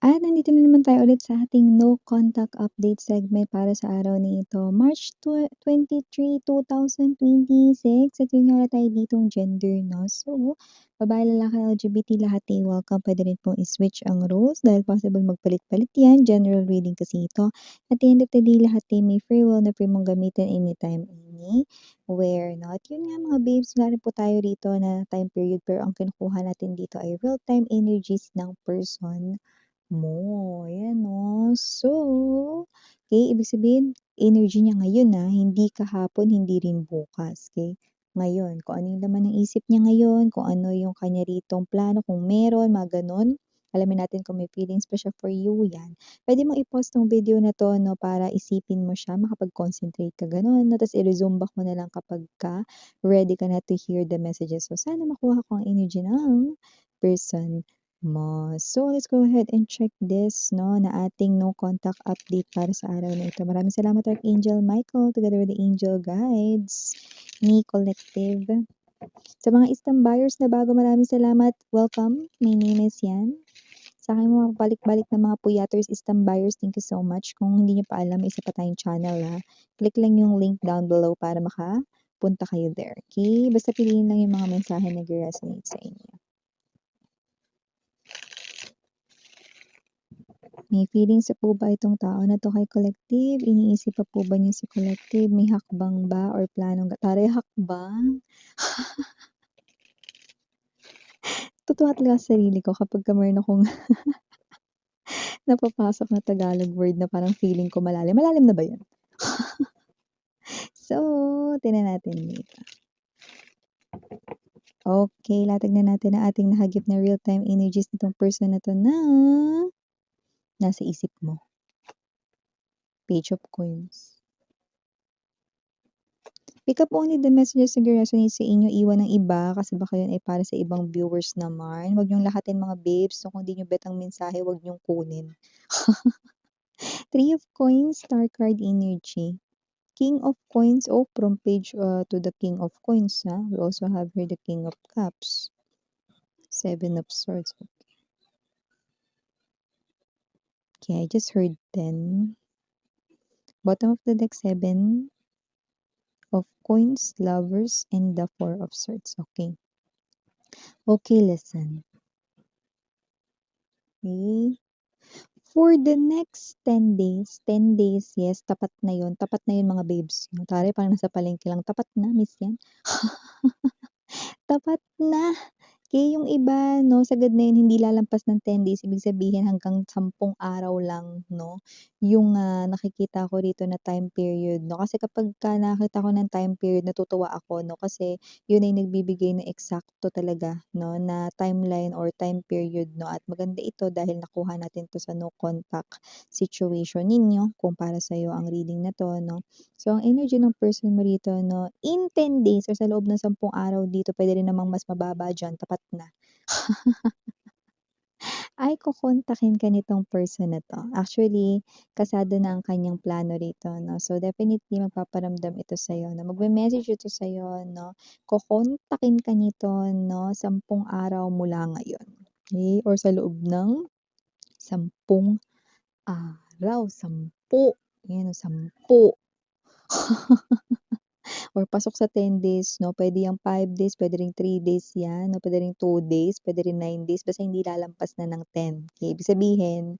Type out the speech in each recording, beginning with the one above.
At nandito na naman tayo ulit sa ating no contact update segment para sa araw na ito, March 23, 2026. At yun nga wala tayo ditong gender, no? So, babae, lalaki, LGBT, lahat ay welcome. Pwede rin pong i-switch ang roles dahil possible magpalit-palit yan. General reading kasi ito. At the end of the day, lahat ay may free will na free mong gamitin anytime, anywhere, no? At yun nga mga babes, wala rin po tayo rito na time period pero ang kinukuha natin dito ay real-time energies ng person mo, ayan 'no. So, okey, ibig sabihin energy niya ngayon, hindi kahapon, hindi rin bukas, okey. Ngayon, kung ano yung laman ng isip niya ngayon, kung ano yung kanya ritong plano, kung meron, mga gano'n. Alamin natin kung may feelings pa siya for you, 'yan. Puwede mong i-pause 'tong video na 'to 'no, para isipin mo siya, makapag-concentrate ka gano'n 'no, ta's i-resume back mo na lang kapagka ready ka na to hear the messages. So, sana makuha ko ang energy ng person mo. So, let's go ahead and check this, no, na ating no contact update para sa araw na ito. Maraming salamat, Archangel Michael, together with the angel guides ni Collective. Sa mga isang buyers na bago, maraming salamat. Welcome. My name is Yan. Sa aking mga balik-balik na mga puyaters, isang buyers, thank you so much. Kung hindi niyo pa alam, may isa pa tayong channel, click lang yung link down below para makapunta kayo there. Okay? Basta piliin lang yung mga mensahe na resonate sa inyo. May feelings po ba itong tao na 'to kay Collective? Iniisip pa po ba niya si Collective? May hakbang ba or planong taray hakbang? Natutuwa talaga sa sarili ko kapagka meron akong napapasok na Tagalog word na parang feeling ko malalim. Malalim na ba 'yun? So, tingnan natin dito. Okay, latag na natin ang ating nahagip na real-time energies nitong person na 'to na nasa isip mo. Page of Coins. Pick up only the messages na resonate sa inyo, iwan ng iba kasi baka yun ay para sa ibang viewers naman. Huwag niyong lahatin mga babes, so kung di niyo bet ang mensahe, huwag niyong kunin. Three of Coins, Star card energy. King of Coins, from page to the King of Coins, We also have here the King of Cups. Seven of Swords. Okay, I just heard 10. Bottom of the deck, 7 of Coins, Lovers, and the 4 of Swords. Okay. Okay, listen. Okay. For the next 10 days, yes, tapat na yun mga babes. Tari parang nasa palengke lang, tapat na miss yan. Tapat na. Kaya yung iba 'no, sagad na yun hindi lalampas ng 10 days, ibig sabihin hanggang 10 araw lang 'no, yung, nakikita ko rito na time period 'no. Kasi kapagka nakakita ko ng time period natutuwa ako 'no, kasi yun ay nagbibigay ng eksakto talaga 'no, na timeline or time period 'no, at maganda ito dahil nakuha natin 'to sa no contact situation ninyo kung para sa'yo ang reading na 'to 'no. So, ang energy ng person mo rito 'no, in 10 days or sa loob ng 10 araw dito, puwede rin namang mas mababa diyan, tapat na. Ay kokontakin ka nitong person na 'to. Actually, kasado na ang kanyang plano rito 'no. So, definitely magpaparamdam ito sa'yo na magme-message ito sa'yo 'no. Kokontakin ka nito 'no, 10 araw mula ngayon, okey, or sa loob ng 10 araw, 10, ayan o, 10. Or pasok sa 10 days 'no, puwede yang 5 days, puwede ring 3 days 'yan 'no, puwede ring 2 days, puwede rin 9 days, basta hindi lalampas na ng 10. Okay, ibig sabihin,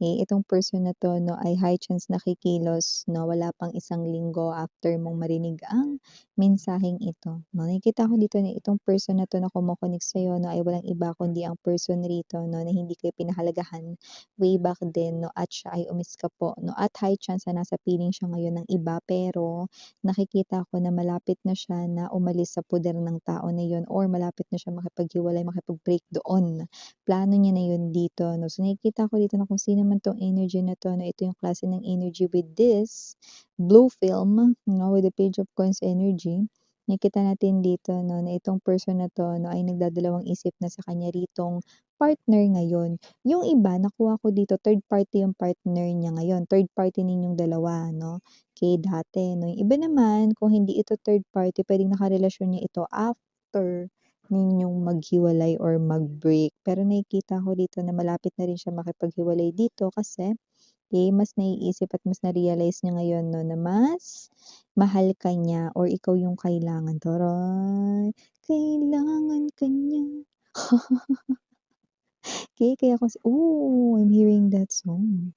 itong person na 'to 'no, ay high chance na kikilos 'no, wala pang 1 linggo after mong marinig ang mensaheng ito 'no. Nakikita ko dito na itong person na 'to na kumo-connect sa'yo 'no, ay walang iba kundi ang person rito 'no, na hindi kayo pinahalagahan way back then 'no, at siya ay umiskapo 'no, at high chance na nasa piling siya ngayon ng iba, pero nakikita ko na malapit na siya na umalis sa poder ng tao na yun or malapit na siya makipaghiwalay, makipag-break doon. Plano niya na yun dito 'no. So, nakikita ko dito na kung sino man 'tong energy na 'to na ito yung klase ng energy with this blue film 'no, with the Page of Coins energy. Nakikita natin dito 'no, na itong person na 'to 'no, ay nagdadalawang isip na sa kanya ritong partner ngayon. Yung iba nakuha ko dito third party yung partner niya ngayon, third party ninyong dalawa 'no. Okay, dati 'no. Yung iba naman kung hindi ito third party puwedeng nakarelasyon niya ito after ninyong maghiwalay or mag-break. Pero nakikita ko dito na malapit na rin siya makipaghiwalay dito kasi, mas naiisip at mas na-realize niya ngayon 'no, na mas mahal ka niya or ikaw yung kailangan. Taray! Kailangan ka niya. Kaya kasi I'm hearing that song.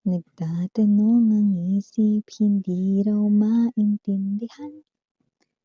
Nagtatanong ang isip, hindi raw maintindihan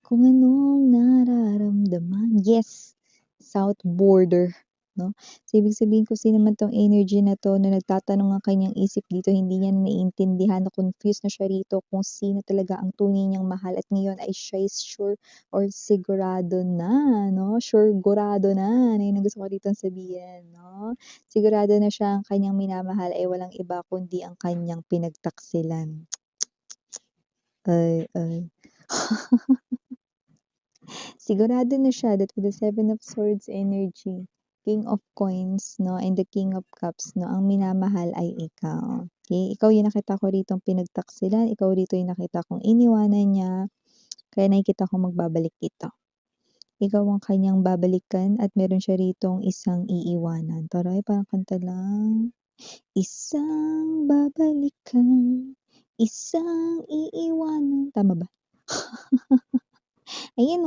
kung anong nararamdaman. Yes, South Border, 'no? So, ibig sabihin kung sino man 'tong energy na 'to na nagtatanong ang kanyang isip dito, hindi niya na naiintindihan, na-confused na siya rito kung sino talaga ang tunay niyang mahal at ngayon ay siya is sure or sigurado na, 'no? Suregurado na yun ang gusto ko ditong sabihin, 'no? Sigurado na siya ang kanyang minamahal ay walang iba kundi ang kanyang pinagtaksilan. Ay. Sigurado na siya that with the Seven of Swords energy, King of Coins, 'no, and the King of Cups, 'no, ang minamahal ay ikaw. Okay? Ikaw yung nakita ko ritong pinagtaksilan, ikaw rito yung nakita kong iniwanan niya, kaya nakikita kong magbabalik ito. Ikaw ang kanyang babalikan at meron siya ritong isang iiwanan. Taray, parang kanta lang. Isang babalikan, isang iiwanan. Tama ba? Ayan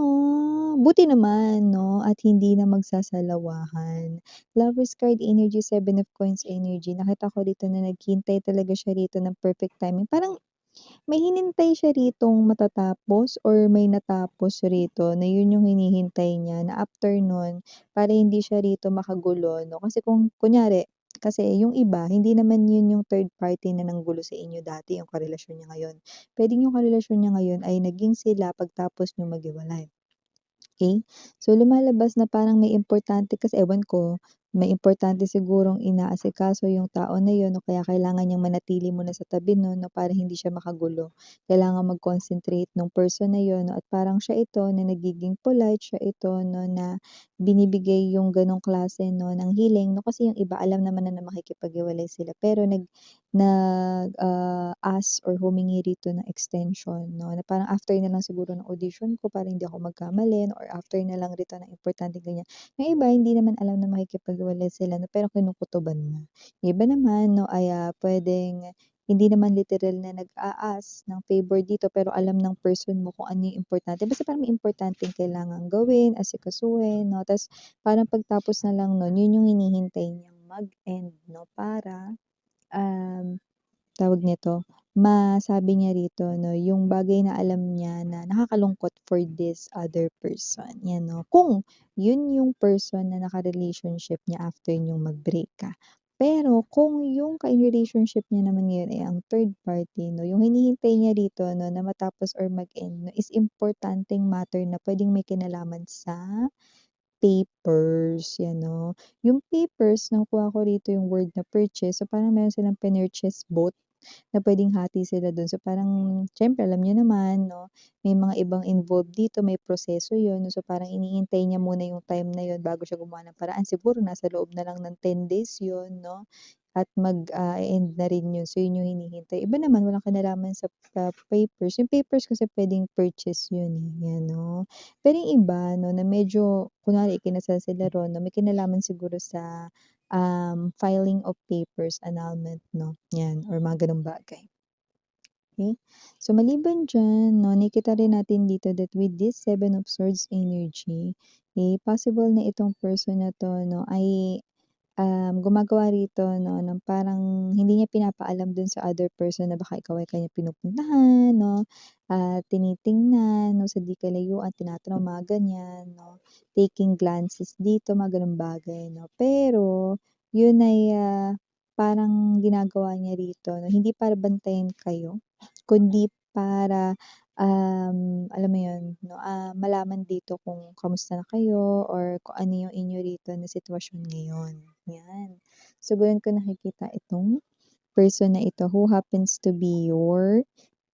buti naman 'no at hindi na magsasalawahan. Lovers card energy, Seven of Coins energy, nakita ko dito na naghintay talaga siya rito ng perfect timing. Parang may hinintay siya ritong matatapos or may natapos rito na yun yung hinihintay niya na after nun para hindi siya rito makagulo 'no. Kasi kung kunyari kasi yung iba hindi naman yun yung third party na nanggulo sa inyo dati yung karelasyon niya ngayon. Puwedeng yung karelasyon niya ngayon ay naging sila pagtapos niyong maghiwalay. Okay. So, lumalabas na parang may importante kasi ewan ko, may importante sigurong inaasikaso yung tao na yun o kaya kailangan niyang manatili muna sa tabi nun 'no, para hindi siya makagulo. Kailangan mag-concentrate nung person na yun 'no, at parang siya ito na nagiging polite, siya ito 'no, na binibigay yung gano'ng klase 'no, ng hiling 'no, kasi yung iba alam naman na makikipaghiwalay sila pero ask or humingi rito ng extension 'no, na parang after na lang siguro ng audition ko para hindi ako magkamali or after na lang rito ng importanteng ganyan. Yung iba hindi naman alam na makikipaghiwalay sila 'no, pero kinukutuban na. Yung iba naman 'no ay, puwedeng hindi naman literal na nag-a-ask ng favor dito pero alam ng person mo kung ano yung importante. Basta parang may importanteng kailangang gawin, asikasuhin 'no, ta's parang pagtapos na lang nun, yun yung hinihintay niyang mag-end 'no, para, um tawag nito, masabi niya rito 'no, yung bagay na alam niya na nakakalungkot for this other person, 'yan 'no. Kung yun yung person na naka-relationship niya after niyong mag-break ka. Pero kung yung ka-relationship niya naman ngayon ay ang third party 'no, yung hinihintay niya rito 'no, na matapos or mag-end 'no, is importanteng matter na puwedeng may kinalaman sa papers, 'yan 'no. Yung papers nakuha ko rito yung word na purchase, so parang meron silang pinurchase both na puwedeng hati sila dun. So, parang siyempre alam niyo naman 'no, may mga ibang involved dito, may proseso yun. So, parang iniintay niya muna yung time na yun bago siya gumawa ng paraan. Siguro nasa loob na lang ng 10 days yun 'no, at end na rin yun. So, yun yung hinihintay. Iba naman walang kinalaman sa, papers. Yung papers kasi puwedeng purchase yun, 'yan 'no. Pero yung iba 'no, na medyo kunwari ikinasal sila ro'n 'no, may kinalaman siguro sa filing of papers, annulment 'no, 'yan or mga gano'ng bagay. Okay. So, maliban diyan 'no, nakikita rin natin dito that with this Seven of Swords energy, possible na itong person na 'to 'no ay gumagawa rito 'no ng parang hindi niya pinapaalam dun sa other person na baka ikaw ay kanya pinupuntahan 'no, tinitingnan 'no, sa di kalayuan, tinatanong, mga ganyan 'no, taking glances dito, mga gano'ng bagay 'no. Pero yun ay, parang ginagawa niya rito 'no, hindi para bantayan kayo, kundi para, alam mo yun 'no, malaman dito kung kamusta na kayo or kung ano yung inyo rito na sitwasyon ngayon, 'yan. So, ganon ko nakikita itong person na ito who happens to be your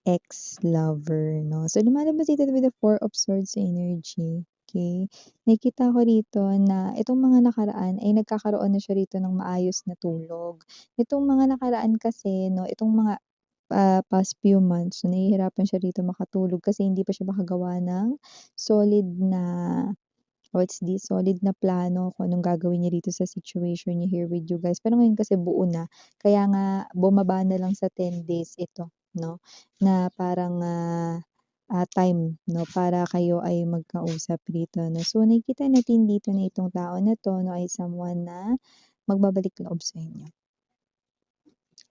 ex-lover 'no. So, lumalabas dito with the Four of Swords energy, okey. Nakikita ko rito na itong mga nakaraan ay nagkakaroon na siya rito ng maayos na tulog. Itong mga nakaraan kasi 'no, itong mga, past few months nahihirapan siya rito makatulog kasi hindi pa siya makagawa ng solid na what's this, solid na plano kung anong gagawin niya dito sa situation niya here with you guys. Pero ngayon kasi buo na, kaya nga bumaba na lang sa 10 days ito, 'no, na parang, time 'no, para kayo ay magkausap dito 'no. So nakikita natin dito na itong tao na 'to 'no, ay someone na magbabalik loob sa inyo.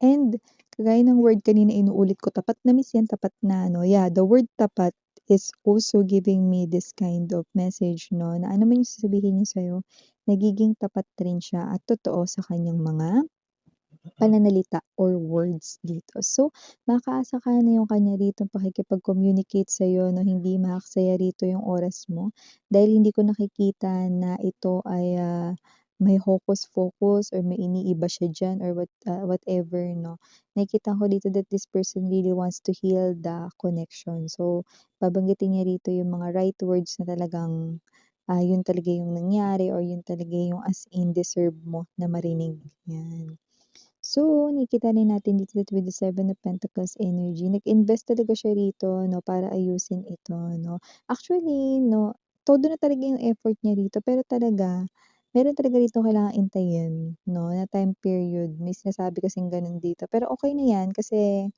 And kagaya ng word kanina inuulit ko, tapat na miss yan, tapat na ano, yeah, the word tapat is also giving me this kind of message 'no, na ano man yung sasabihin niya sa'yo, nagiging tapat rin siya at totoo sa kanyang mga pananalita or words dito. So, makakaasa ka na yung kanya ditong pakikipag-communicate sa'yo 'no, hindi maaksaya rito yung oras mo dahil hindi ko nakikita na ito ay, may hocus-pocus or may iniiba siya diyan or whatever 'no. Nakikita ko dito that this person really wants to heal the connection. So, babanggitin niya rito yung mga right words na talagang, yun talaga yung nangyari or yun talaga yung as in deserve mo na marinig, 'yan. So, nakikita rin natin dito that with the Seven of Pentacles energy, nag-invest talaga siya rito 'no, para ayusin ito 'no. Actually 'no, todo na talaga yung effort niya rito pero talaga, meron talaga ditong kailangang intayin 'no, na time period. May sinasabi kasing gano'n dito. Pero okey na 'yan kasi,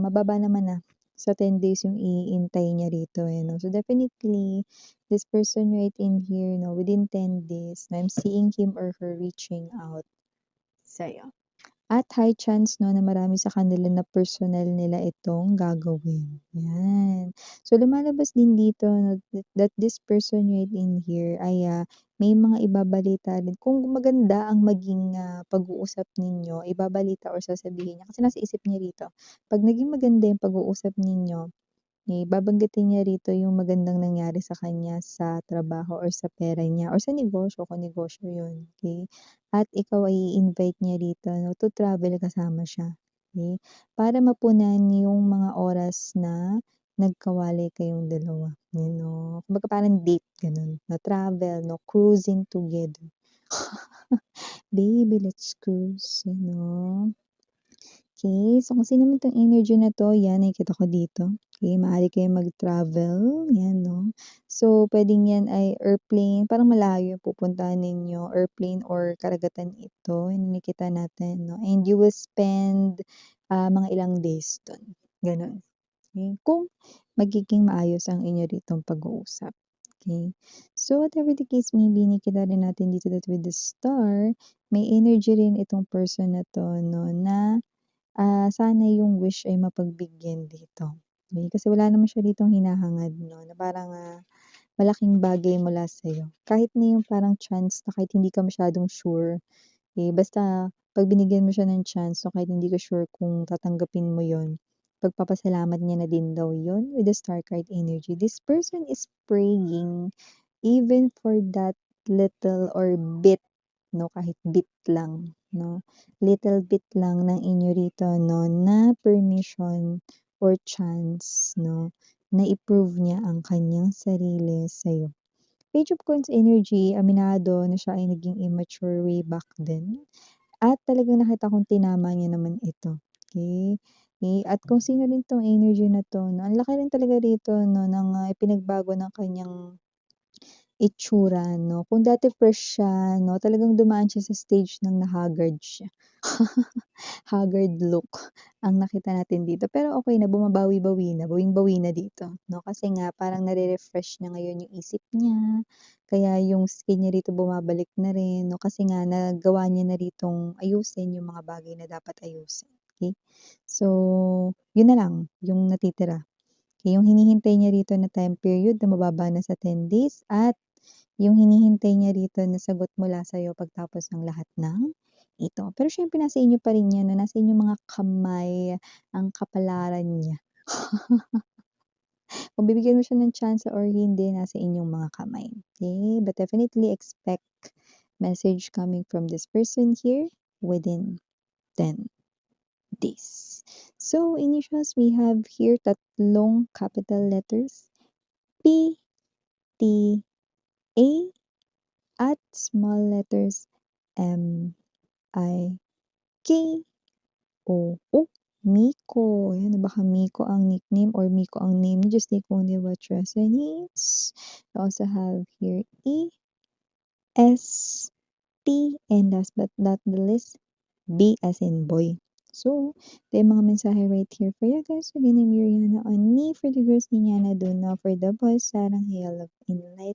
mababa naman na sa 10 days yung iintay niya rito, eh, 'no. So, definitely, this person right in here 'no, within 10 days na I'm seeing him or her reaching out sa'yo. At high chance 'no, na marami sa kanila na personal nila itong gagawin, 'yan. So, lumalabas din dito 'no, that this person right in here ay, may mga ibabalita rin kung maganda ang maging, pag-uusap ninyo, ibabalita or sasabihin niya kasi nasa isip niya rito. 'Pag naging maganda yung pag-uusap ninyo, babanggitin niya rito yung magandang nangyari sa kanya sa trabaho or sa pera niya or sa negosyo kung negosyo yun, okey? At ikaw ay i-invite niya rito 'no, to travel kasama siya, okey? Para mapunan yung mga oras na nagkawalay kayong dalawa, yun 'no. Kumbaga parang date gano'n, na travel 'no, cruising together. "Baby, let's cruise," yun 'no. Okay, so kung sino man 'tong energy na 'to, 'yan nakikita ko dito. Okay, maaari kayong mag-travel, 'yan 'no. So, puwedeng 'yan ay airplane, parang malayo yung pupuntahan ninyo, airplane or karagatan ito, yung nakikita natin 'no, and you will spend, mga ilang days dun, gano'n. Okay, kung magiging maayos ang inyo ritong pag-uusap, okay. So, whatever the case may be, nakikita rin natin dito that with the star, may energy rin itong person na 'to 'no, na sana yung wish ay mapagbigyan dito. Okey, kasi wala naman siya ditong hinahangad 'no, na parang, malaking bagay mula sa'yo. Kahit na yung parang chance na kahit hindi ka masyadong sure, eh, basta 'pag binigyan mo siya ng chance 'no, kahit hindi ka sure kung tatanggapin mo yun, pagpapasalamat niya na din daw yun with the star card energy. This person is praying even for that little or bit 'no, kahit bit lang 'no, little bit lang ng inyo rito 'no, na permission or chance 'no, na i-prove niya ang kanyang sarili sa'yo. Page of Coins energy, aminado na siya ay naging immature way back then at talagang nakita kong tinama niya naman ito, okey. At kung sino rin 'tong energy na 'to 'no, ang laki rin talaga rito 'no, ng, ipinagbago ng kanyang itsura 'no. Kung dati fresh siya 'no, talagang dumaan siya sa stage ng na-haggard siya. Haggard look ang nakita natin dito. Pero okey na, bumabawi-bawi na, bawing-bawi na dito 'no, kasi nga parang nare-refresh niya ngayon yung isip niya, kaya yung skin niya rito bumabalik na rin 'no, kasi nga nagawa niya na ritong ayusin yung mga bagay na dapat ayusin, okey. So, yun na lang yung natitira. Yung hinihintay niya rito na time period na mababa na sa 10 days at yung hinihintay niya rito na sagot mula sa'yo pagtapos ng lahat ng ito. Pero siyempre nasa inyo pa rin 'yan 'no, nasa inyong mga kamay ang kapalaran niya. Kung bibigyan mo siya ng chance or hindi, nasa inyong mga kamay, okey? But definitely expect message coming from this person here within 10 days. So, initials we have here tatlong capital letters, P, T, A, at small letters M, I, K, O, O. Miko. Ayan, baka Miko ang nickname or Miko ang name niyo. Just take only what resonates. We also have here E, S, T, and last but not the least, B as in boy. So, ito yung mga mensahe right here for you guys. Again, I'm Yuriana on me. For the girls, Ninyana Duna. For the boys, Sarang Hayalap in Light.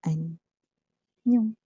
Anyong.